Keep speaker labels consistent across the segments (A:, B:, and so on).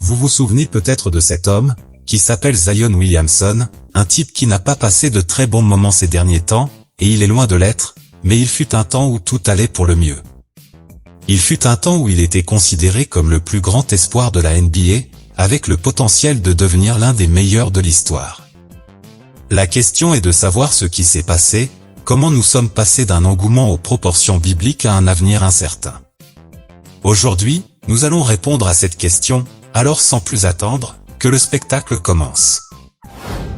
A: Vous vous souvenez peut-être de cet homme, qui s'appelle Zion Williamson, un type qui n'a pas passé de très bons moments ces derniers temps, et il est loin de l'être, mais il fut un temps où tout allait pour le mieux. Il fut un temps où il était considéré comme le plus grand espoir de la NBA, avec le potentiel de devenir l'un des meilleurs de l'histoire. La question est de savoir ce qui s'est passé, comment nous sommes passés d'un engouement aux proportions bibliques à un avenir incertain. Aujourd'hui, nous allons répondre à cette question, alors sans plus attendre, que le spectacle commence.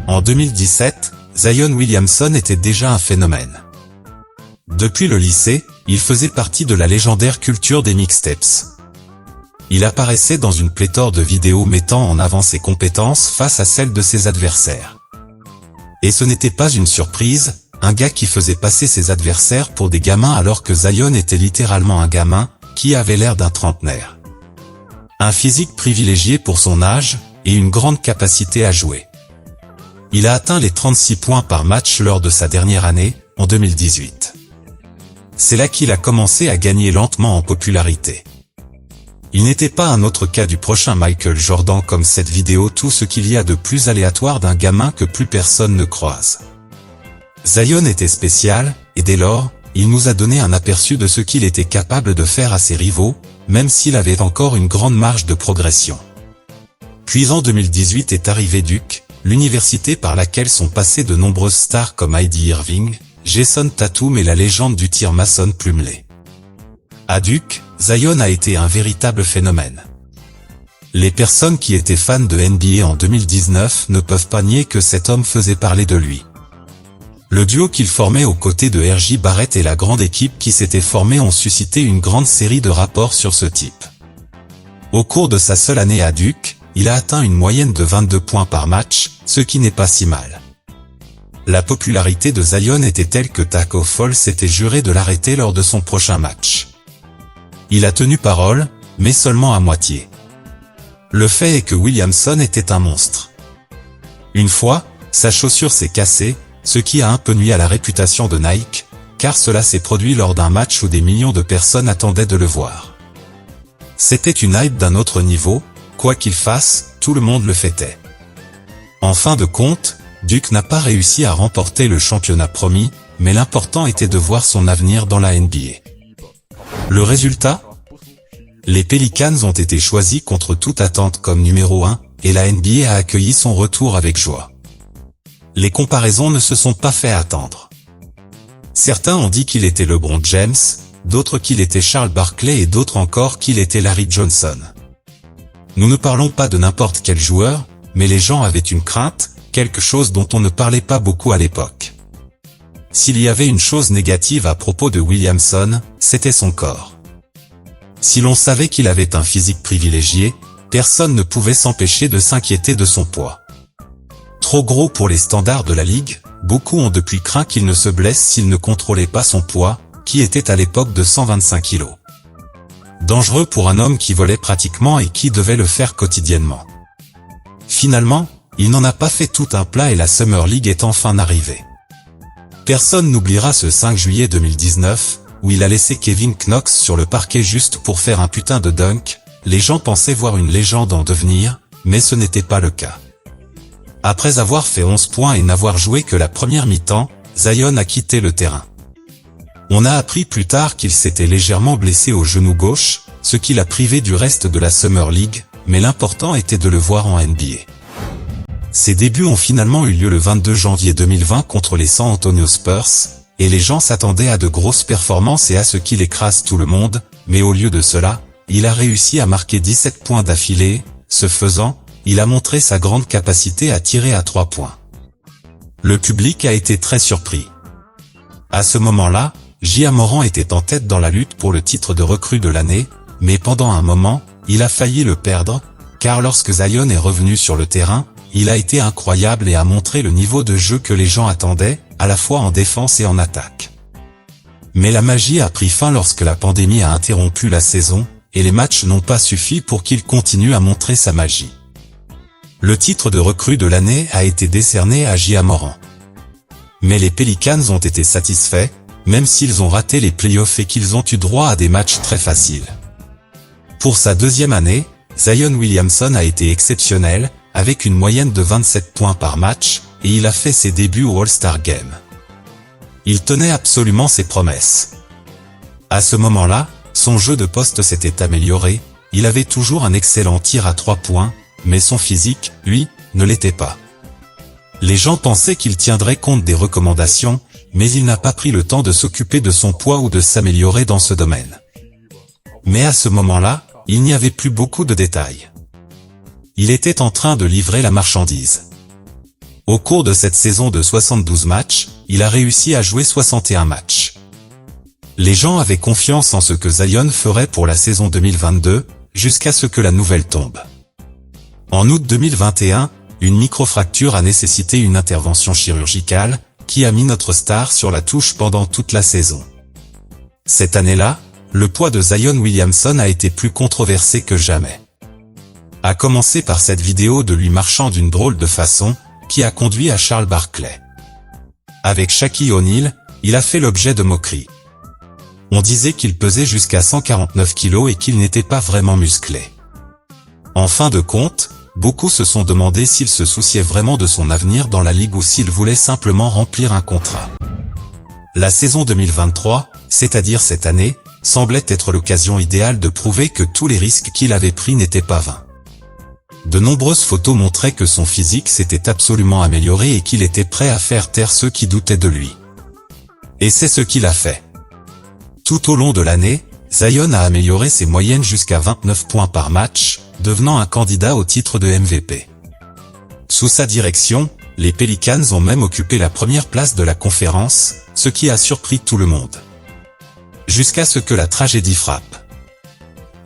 A: En 2017, Zion Williamson était déjà un phénomène. Depuis le lycée, il faisait partie de la légendaire culture des mixtapes. Il apparaissait dans une pléthore de vidéos mettant en avant ses compétences face à celles de ses adversaires. Et ce n'était pas une surprise, un gars qui faisait passer ses adversaires pour des gamins alors que Zion était littéralement un gamin, qui avait l'air d'un trentenaire. Un physique privilégié pour son âge, et une grande capacité à jouer. Il a atteint les 36 points par match lors de sa dernière année, en 2018. C'est là qu'il a commencé à gagner lentement en popularité. Il n'était pas un autre cas du prochain Michael Jordan comme cette vidéo tout ce qu'il y a de plus aléatoire d'un gamin que plus personne ne croise. Zion était spécial, et dès lors, il nous a donné un aperçu de ce qu'il était capable de faire à ses rivaux, même s'il avait encore une grande marge de progression. Puis en 2018 est arrivé Duke, l'université par laquelle sont passées de nombreuses stars comme Heidi Irving, Jason Tatum et la légende du tir Mason Plumlee. À Duke, Zion a été un véritable phénomène. Les personnes qui étaient fans de NBA en 2019 ne peuvent pas nier que cet homme faisait parler de lui. Le duo qu'il formait aux côtés de R.J. Barrett et la grande équipe qui s'était formée ont suscité une grande série de rapports sur ce type. Au cours de sa seule année à Duke, il a atteint une moyenne de 22 points par match, ce qui n'est pas si mal. La popularité de Zion était telle que Tacko Fall s'était juré de l'arrêter lors de son prochain match. Il a tenu parole, mais seulement à moitié. Le fait est que Williamson était un monstre. Une fois, sa chaussure s'est cassée, ce qui a un peu nui à la réputation de Nike, car cela s'est produit lors d'un match où des millions de personnes attendaient de le voir. C'était une hype d'un autre niveau, quoi qu'il fasse, tout le monde le fêtait. En fin de compte, Duke n'a pas réussi à remporter le championnat promis, mais l'important était de voir son avenir dans la NBA. Le résultat ? Les Pelicans ont été choisis contre toute attente comme numéro 1, et la NBA a accueilli son retour avec joie. Les comparaisons ne se sont pas fait attendre. Certains ont dit qu'il était LeBron James, d'autres qu'il était Charles Barkley et d'autres encore qu'il était Larry Johnson. Nous ne parlons pas de n'importe quel joueur, mais les gens avaient une crainte, quelque chose dont on ne parlait pas beaucoup à l'époque. S'il y avait une chose négative à propos de Williamson, c'était son corps. Si l'on savait qu'il avait un physique privilégié, personne ne pouvait s'empêcher de s'inquiéter de son poids. Trop gros pour les standards de la ligue, beaucoup ont depuis craint qu'il ne se blesse s'il ne contrôlait pas son poids, qui était à l'époque de 125 kg. Dangereux pour un homme qui volait pratiquement et qui devait le faire quotidiennement. Finalement, il n'en a pas fait tout un plat et la Summer League est enfin arrivée. Personne n'oubliera ce 5 juillet 2019, où il a laissé Kevin Knox sur le parquet juste pour faire un putain de dunk. Les gens pensaient voir une légende en devenir, mais ce n'était pas le cas. Après avoir fait 11 points et n'avoir joué que la première mi-temps, Zion a quitté le terrain. On a appris plus tard qu'il s'était légèrement blessé au genou gauche, ce qui l'a privé du reste de la Summer League, mais l'important était de le voir en NBA. Ses débuts ont finalement eu lieu le 22 janvier 2020 contre les San Antonio Spurs, et les gens s'attendaient à de grosses performances et à ce qu'il écrase tout le monde, mais au lieu de cela, il a réussi à marquer 17 points d'affilée. Ce faisant, il a montré sa grande capacité à tirer à 3 points. Le public a été très surpris. À ce moment-là, J.A. Morant était en tête dans la lutte pour le titre de recrue de l'année, mais pendant un moment, il a failli le perdre, car lorsque Zion est revenu sur le terrain, il a été incroyable et a montré le niveau de jeu que les gens attendaient, à la fois en défense et en attaque. Mais la magie a pris fin lorsque la pandémie a interrompu la saison, et les matchs n'ont pas suffi pour qu'il continue à montrer sa magie. Le titre de recrue de l'année a été décerné à J.A. Morant. Mais les Pelicans ont été satisfaits, même s'ils ont raté les playoffs et qu'ils ont eu droit à des matchs très faciles. Pour sa deuxième année, Zion Williamson a été exceptionnel, avec une moyenne de 27 points par match, et il a fait ses débuts au All-Star Game. Il tenait absolument ses promesses. À ce moment-là, son jeu de poste s'était amélioré, il avait toujours un excellent tir à 3 points, mais son physique, lui, ne l'était pas. Les gens pensaient qu'il tiendrait compte des recommandations, mais il n'a pas pris le temps de s'occuper de son poids ou de s'améliorer dans ce domaine. Mais à ce moment-là, il n'y avait plus beaucoup de détails. Il était en train de livrer la marchandise. Au cours de cette saison de 72 matchs, il a réussi à jouer 61 matchs. Les gens avaient confiance en ce que Zion ferait pour la saison 2022, jusqu'à ce que la nouvelle tombe. En août 2021, une microfracture a nécessité une intervention chirurgicale, qui a mis notre star sur la touche pendant toute la saison. Cette année-là, le poids de Zion Williamson a été plus controversé que jamais. À commencer par cette vidéo de lui marchant d'une drôle de façon, qui a conduit à Charles Barkley. Avec Shaquille O'Neal, il a fait l'objet de moqueries. On disait qu'il pesait jusqu'à 149 kilos et qu'il n'était pas vraiment musclé. En fin de compte, beaucoup se sont demandé s'il se souciait vraiment de son avenir dans la ligue ou s'il voulait simplement remplir un contrat. La saison 2023, c'est-à-dire cette année, semblait être l'occasion idéale de prouver que tous les risques qu'il avait pris n'étaient pas vains. De nombreuses photos montraient que son physique s'était absolument amélioré et qu'il était prêt à faire taire ceux qui doutaient de lui. Et c'est ce qu'il a fait. Tout au long de l'année, Zion a amélioré ses moyennes jusqu'à 29 points par match, devenant un candidat au titre de MVP. Sous sa direction, les Pelicans ont même occupé la première place de la conférence, ce qui a surpris tout le monde. Jusqu'à ce que la tragédie frappe.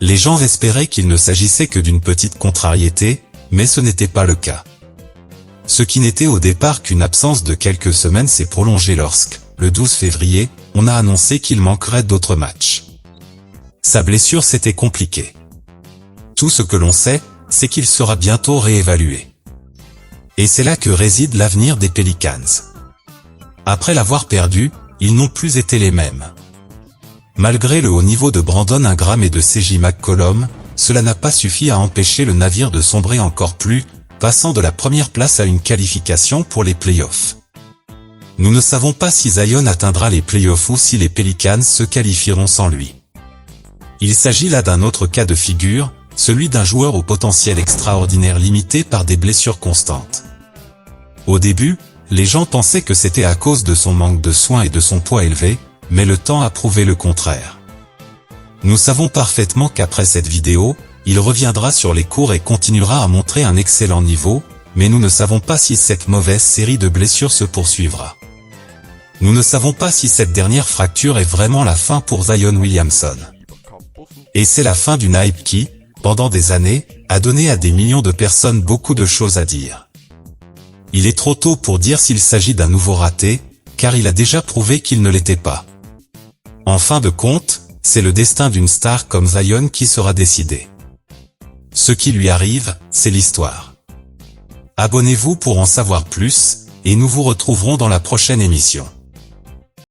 A: Les gens espéraient qu'il ne s'agissait que d'une petite contrariété, mais ce n'était pas le cas. Ce qui n'était au départ qu'une absence de quelques semaines s'est prolongé lorsque, le 12 février, on a annoncé qu'il manquerait d'autres matchs. Sa blessure s'était compliquée. Tout ce que l'on sait, c'est qu'il sera bientôt réévalué. Et c'est là que réside l'avenir des Pelicans. Après l'avoir perdu, ils n'ont plus été les mêmes. Malgré le haut niveau de Brandon Ingram et de C.J. McCollum, cela n'a pas suffi à empêcher le navire de sombrer encore plus, passant de la première place à une qualification pour les playoffs. Nous ne savons pas si Zion atteindra les playoffs ou si les Pelicans se qualifieront sans lui. Il s'agit là d'un autre cas de figure, celui d'un joueur au potentiel extraordinaire limité par des blessures constantes. Au début, les gens pensaient que c'était à cause de son manque de soins et de son poids élevé, mais le temps a prouvé le contraire. Nous savons parfaitement qu'après cette vidéo, il reviendra sur les courts et continuera à montrer un excellent niveau, mais nous ne savons pas si cette mauvaise série de blessures se poursuivra. Nous ne savons pas si cette dernière fracture est vraiment la fin pour Zion Williamson. Et c'est la fin d'une hype qui, pendant des années, a donné à des millions de personnes beaucoup de choses à dire. Il est trop tôt pour dire s'il s'agit d'un nouveau raté, car il a déjà prouvé qu'il ne l'était pas. En fin de compte, c'est le destin d'une star comme Zion qui sera décidé. Ce qui lui arrive, c'est l'histoire. Abonnez-vous pour en savoir plus, et nous vous retrouverons dans la prochaine émission.